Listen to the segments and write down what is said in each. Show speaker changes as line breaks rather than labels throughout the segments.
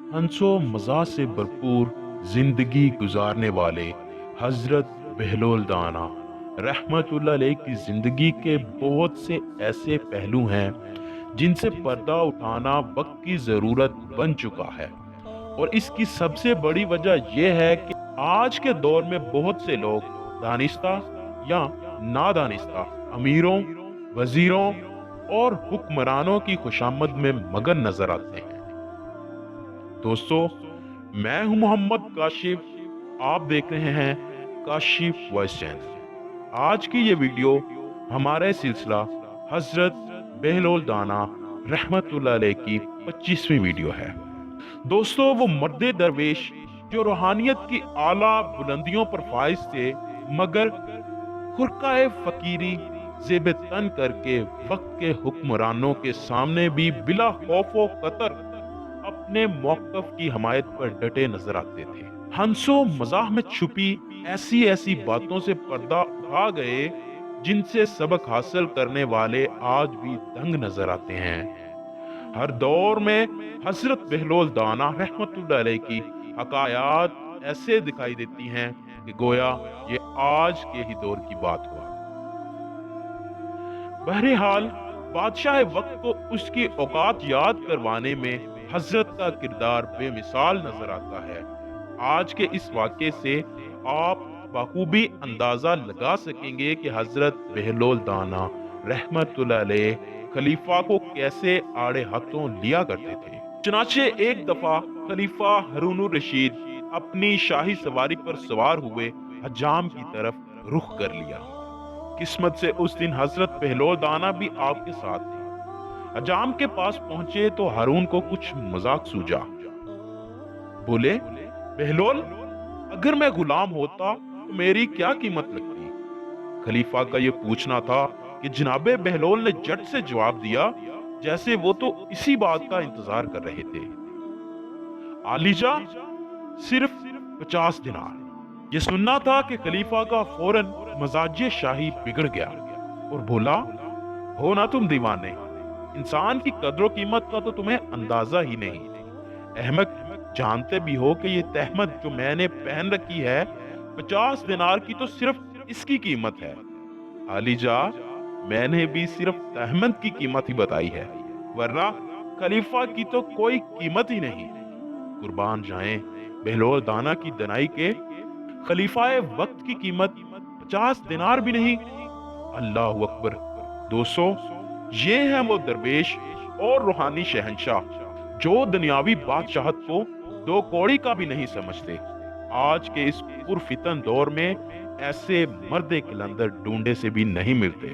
हंसो मज़ा से भरपूर जिंदगी गुजारने वाले हजरत बहलोल दाना रहमतुल्लाह अलैह की जिंदगी के बहुत से ऐसे पहलू हैं जिनसे पर्दा उठाना वक्त की जरूरत बन चुका है। और इसकी सबसे बड़ी वजह यह है कि आज के दौर में बहुत से लोग दानिस्ता या नादानिस्ता अमीरों, वजीरों और हुक्मरानों की खुशामद में मगन नजर आते हैं। दोस्तों, मैं हूं मोहम्मद काशिफ। आप देख रहे हैं काशिफ वॉइस चैनल। आज की ये वीडियो हमारे सिलसिला हजरत बहलोल दाना रहमतुल्लाह अलैह की 25वीं वीडियो है। दोस्तों, वो मर्द दरवेश जो रूहानियत की आला बुलंदियों पर फाइज थे, मगर खुरकाए फकीरी जेब तन करके वक्त के हुक्मरानों के सामने भी बिला खौफो कतर अपने मौकफ की हमायत पर डटे नजर आते थे। हंसो मजाह में छुपी ऐसी ऐसी बातों से पर्दा उठा गए जिनसे सबक हासिल करने वाले आज भी दंग नजर आते हैं। हर दौर में हजरत बहलोल दाना रहमतुल्लाह अलैह की हकायात ऐसे दिखाई देती हैं कि गोया ये आज के ही दौर की बात हो। बहरहाल, बादशाह वक्त को उसकी औकात याद करवाने में हजरत का किरदार बेमिसाल नजर आता है। आज के इस वाक़े से आप बखूबी अंदाजा लगा सकेंगे कि हजरत बहलोल दाना रहमतुल्लाह अलैह खलीफा को कैसे आड़े हाथों लिया करते थे। चनाचे एक दफा खलीफा हारून रशीद अपनी शाही सवारी पर सवार हुए हजाम की तरफ रुख कर लिया। किस्मत से उस दिन हजरत बहलोल दाना भी आपके साथ थे। हजाम के पास पहुंचे तो हारून को कुछ मजाक सूझा। बोले, बहलोल, अगर मैं गुलाम होता तो मेरी क्या कीमत लगती? खलीफा का ये पूछना था कि जनाबे बहलोल ने झट से जवाब दिया जैसे वो तो इसी बात का इंतजार कर रहे थे। आलीजा, सिर्फ 50 दिनार। ये सुनना था कि खलीफा का फौरन मजाज शाही बिगड़ गया और बोला, हो ना तुम दीवाने, इंसान की कदर कीमत का तो तुम्हें अंदाजा ही नहीं। अहमक, जानते भी हो कि ये तहमत जो मैंने पहन रखी है 50 दिनार की तो सिर्फ इसकी कीमत है। आलीजा, मैंने भी सिर्फ तहमत की कीमत ही बताई है, वरना खलीफा की तो कोई कीमत ही नहीं। कुर्बान जाएं बहलोल दाना की दनाई के, खलीफाए वक्त की कीमत 50 दिनार भी नहीं। अल्लाह अकबर। दोस्तों, ये है वो दरवेश और रूहानी शहंशाह जो दुनियावी बादशाहत को दो कौड़ी का भी नहीं समझते। आज के इस पुरफितन दौर में ऐसे मर्द कलंदर ढूंढे से भी नहीं मिलते।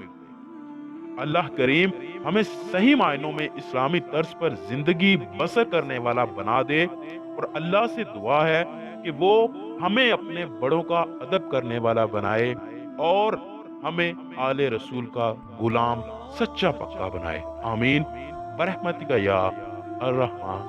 अल्लाह करीम हमें सही मायनों में इस्लामी तर्ज पर जिंदगी बसर करने वाला बना दे। और अल्लाह से दुआ है कि वो हमें अपने बड़ों का अदब करने वाला बनाए और हमें आले रसूल का गुलाम सच्चा पक्का बनाए। आमीन बरहमतिका या अर्रहमान।